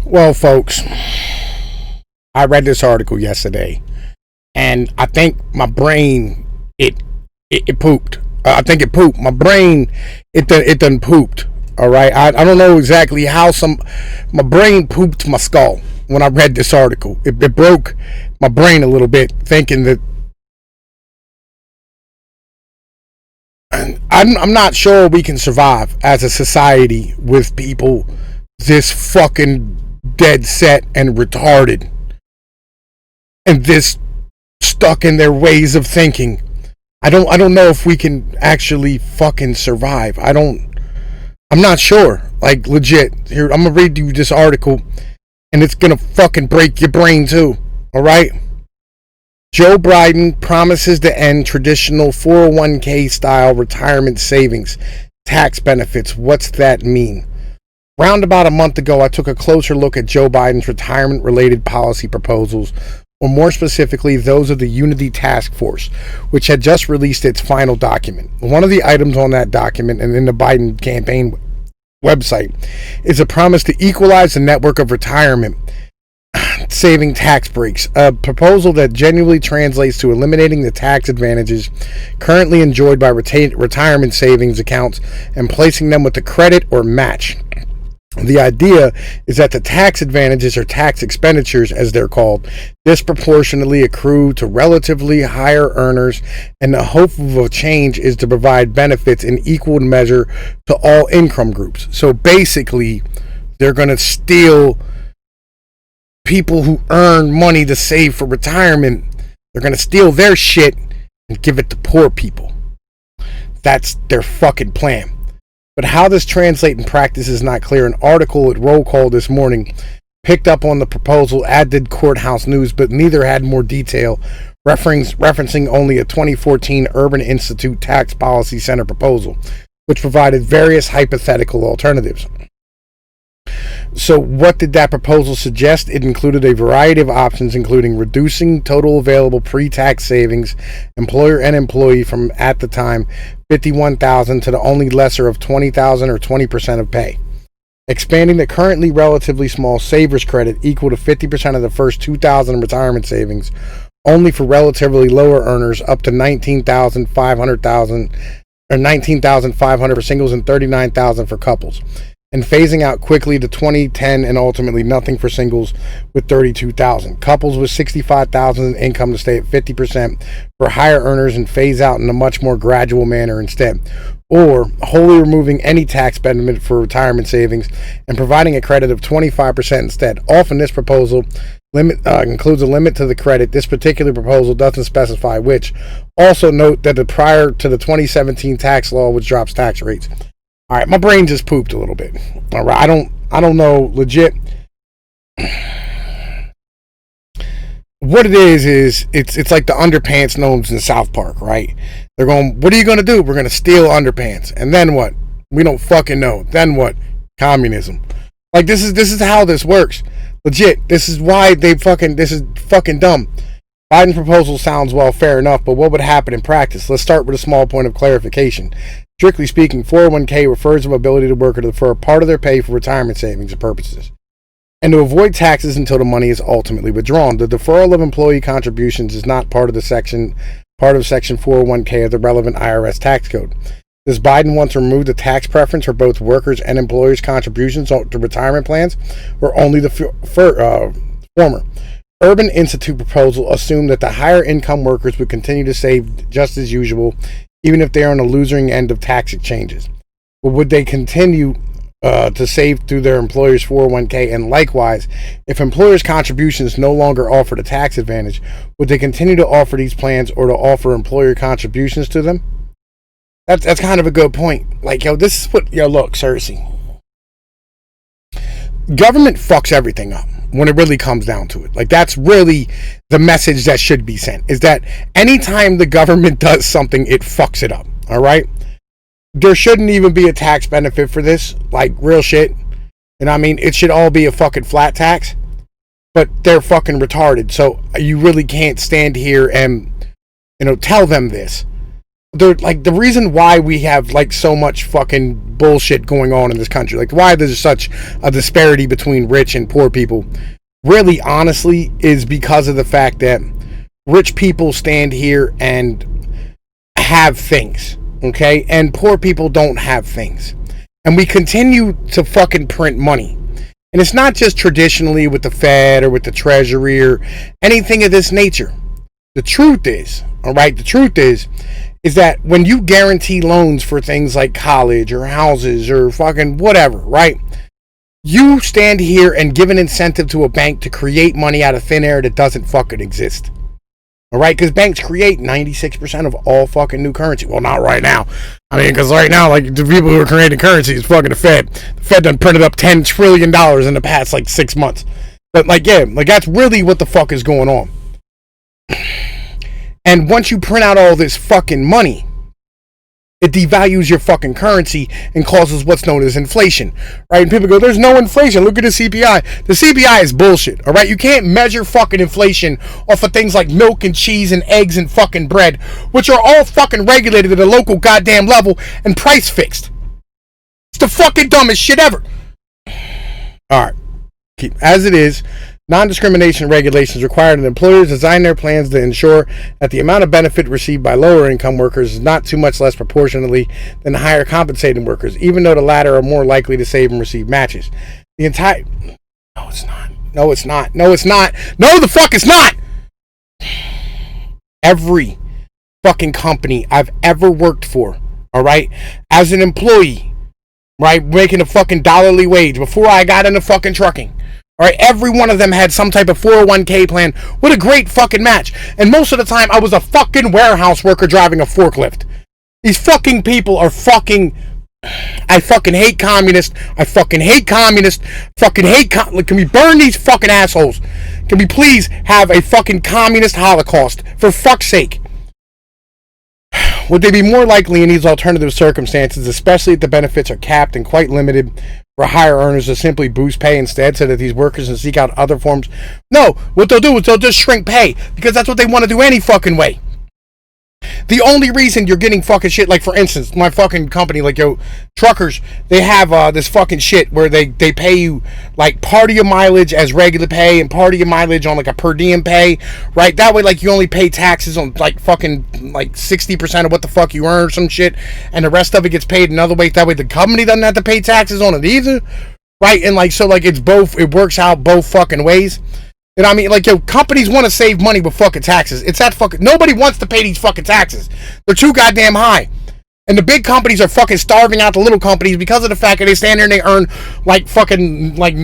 Well, folks, I read this article yesterday, and I think my brain it pooped. I think it pooped. My brain it done pooped. All right, I don't know exactly how my brain pooped my skull when I read this article. It broke my brain a little bit, thinking that I'm not sure we can survive as a society with people this fucking dead set and retarded and this stuck in their ways of thinking. I don't know if we can actually fucking survive. I'm not sure. Like, legit. Here, I'm gonna read you this article, and it's gonna fucking break your brain too. Alright? Joe Biden promises to end traditional 401k style retirement savings tax benefits. What's that mean? Round about a month ago, I took a closer look at Joe Biden's retirement-related policy proposals, or more specifically, those of the Unity Task Force, which had just released its final document. One of the items on that document and in the Biden campaign website is a promise to equalize the network of retirement saving tax breaks, a proposal that genuinely translates to eliminating the tax advantages currently enjoyed by retirement savings accounts and placing them with the credit or match. The idea is that the tax advantages, or tax expenditures as they're called, disproportionately accrue to relatively higher earners, and the hope of a change is to provide benefits in equal measure to all income groups. So basically, they're going to steal people who earn money to save for retirement. They're going to steal their shit and give it to poor people. That's their fucking plan. But how this translates in practice is not clear. An article at Roll Call this morning picked up on the proposal, as did Courthouse News, but neither had more detail, referencing only a 2014 Urban Institute Tax Policy Center proposal, which provided various hypothetical alternatives. So what did that proposal suggest? It included a variety of options, including reducing total available pre-tax savings, employer and employee, from, at the time, $51,000 to the only lesser of $20,000 or 20% of pay. Expanding the currently relatively small savers credit equal to 50% of the first $2,000 retirement savings, only for relatively lower earners, up to $19,500 or $19,500 for singles and $39,000 for couples, and phasing out quickly to 2010 and ultimately nothing for singles with $32,000. Couples with $65,000 in income to stay at 50% for higher earners and phase out in a much more gradual manner instead. Or wholly removing any tax benefit for retirement savings and providing a credit of 25% instead. Often this proposal includes a limit to the credit. This particular proposal doesn't specify which. Also note that prior to the 2017 tax law, which drops tax rates. All right, my brain just pooped a little bit. All right, I don't know legit. What it is it's like the underpants gnomes in South Park, right? They're going, what are you going to do? We're going to steal underpants. And then what? We don't fucking know. Then what? Communism. Like, this is how this works. Legit. This is why this is fucking dumb. Biden's proposal sounds, well, fair enough, but what would happen in practice? Let's start with a small point of clarification. Strictly speaking, 401k refers to the ability to worker to defer part of their pay for retirement savings purposes, and to avoid taxes until the money is ultimately withdrawn. The deferral of employee contributions is not part of Section 401k of the relevant IRS tax code. Does Biden want to remove the tax preference for both workers and employers' contributions to retirement plans, or only the former? Urban Institute proposal assumed that the higher income workers would continue to save just as usual, even if they are on the losing end of tax exchanges. But would they continue to save through their employer's 401k? And likewise, if employers' contributions no longer offer the tax advantage, would they continue to offer these plans or to offer employer contributions to them? That's kind of a good point. Like, this is what, look, Cersei. Government fucks everything up when it really comes down to it. Like, that's really the message that should be sent, is that anytime the government does something, it fucks it up. All right? There shouldn't even be a tax benefit for this. Like, real shit. And I mean, it should all be a fucking flat tax. But they're fucking retarded. So you really can't stand here and, tell them this. like the reason why we have like so much fucking bullshit going on in this country, like why there's such a disparity between rich and poor people, really honestly is because of the fact that rich people stand here and have things, okay, and poor people don't have things, and we continue to fucking print money. And it's not just traditionally with the Fed or with the Treasury or anything of this nature. The truth is, all right, the truth is that when you guarantee loans for things like college or houses or fucking whatever, right? You stand here and give an incentive to a bank to create money out of thin air that doesn't fucking exist. All right, because banks create 96% of all fucking new currency. Well, not right now. I mean, because right now, like, the people who are creating currency is fucking the Fed. The Fed done printed up $10 trillion in the past, like, 6 months. But, like, yeah, like, that's really what the fuck is going on. And once you print out all this fucking money, it devalues your fucking currency and causes what's known as inflation, right? And people go, there's no inflation. Look at the CPI. The CPI is bullshit, all right? You can't measure fucking inflation off of things like milk and cheese and eggs and fucking bread, which are all fucking regulated at a local goddamn level and price fixed. It's the fucking dumbest shit ever. All right. Keep as it is. Non-discrimination regulations require that employers design their plans to ensure that the amount of benefit received by lower income workers is not too much less proportionately than higher compensated workers, even though the latter are more likely to save and receive matches. The entire... No, it's not. No, it's not. No, it's not. No, the fuck it's not! Every fucking company I've ever worked for, all right, as an employee, right, making a fucking dollarly wage before I got into fucking trucking, all right, every one of them had some type of 401k plan with a great fucking match. And most of the time, I was a fucking warehouse worker driving a forklift. These fucking people are fucking... I fucking hate communists. I fucking hate communists. Fucking hate... Can we burn these fucking assholes? Can we please have a fucking communist holocaust? For fuck's sake. Would they be more likely in these alternative circumstances, especially if the benefits are capped and quite limited, for higher earners to simply boost pay instead so that these workers can seek out other forms? No, what they'll do is they'll just shrink pay because that's what they want to do any fucking way. The only reason you're getting fucking shit, like for instance, my fucking company, like yo, truckers, they have this fucking shit where they pay you like part of your mileage as regular pay and part of your mileage on like a per diem pay, right? That way, like you only pay taxes on like fucking like 60% of what the fuck you earn or some shit, and the rest of it gets paid another way. That way the company doesn't have to pay taxes on it either, right? And like so, like it's both. It works out both fucking ways. You know what I mean? Like, yo, companies want to save money with fucking taxes. It's that fucking... Nobody wants to pay these fucking taxes. They're too goddamn high. And the big companies are fucking starving out the little companies because of the fact that they stand there and they earn, like, fucking, like,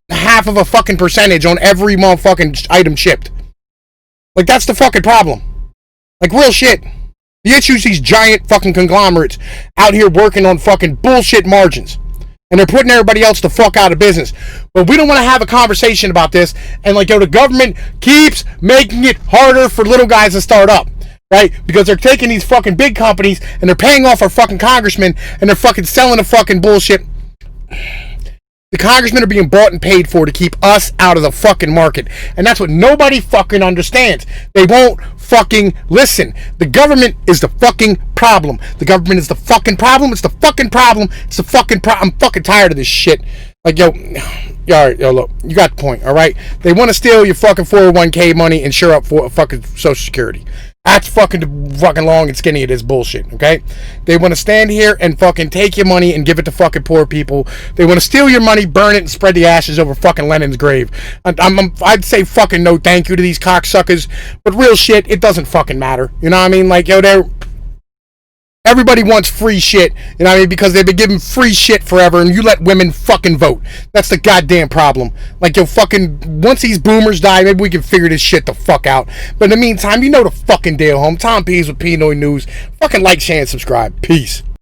half of a fucking percentage on every motherfucking item shipped. Like, that's the fucking problem. Like, real shit. The issues, these giant fucking conglomerates out here working on fucking bullshit margins. And they're putting everybody else the fuck out of business. But we don't want to have a conversation about this. And like, yo, the government keeps making it harder for little guys to start up. Right? Because they're taking these fucking big companies and they're paying off our fucking congressmen and they're fucking selling the fucking bullshit. The congressmen are being bought and paid for to keep us out of the fucking market. And that's what nobody fucking understands. They won't fucking listen. The government is the fucking problem. The government is the fucking problem. It's the fucking problem. It's the fucking problem. I'm fucking tired of this shit. Like, yo, look, you got the point, all right? They want to steal your fucking 401k money and shore up for fucking Social Security. That's fucking long and skinny of this bullshit, okay? They want to stand here and fucking take your money and give it to fucking poor people. They want to steal your money, burn it, and spread the ashes over fucking Lenin's grave. I'd say fucking no thank you to these cocksuckers, but real shit, it doesn't fucking matter. You know what I mean? Like, yo, everybody wants free shit, you know what I mean? Because they've been giving free shit forever, and you let women fucking vote. That's the goddamn problem. Like, yo, fucking, once these boomers die, maybe we can figure this shit the fuck out. But in the meantime, you know the fucking deal, home. Tom Pease with Pnoid News. Fucking like, share, and subscribe. Peace.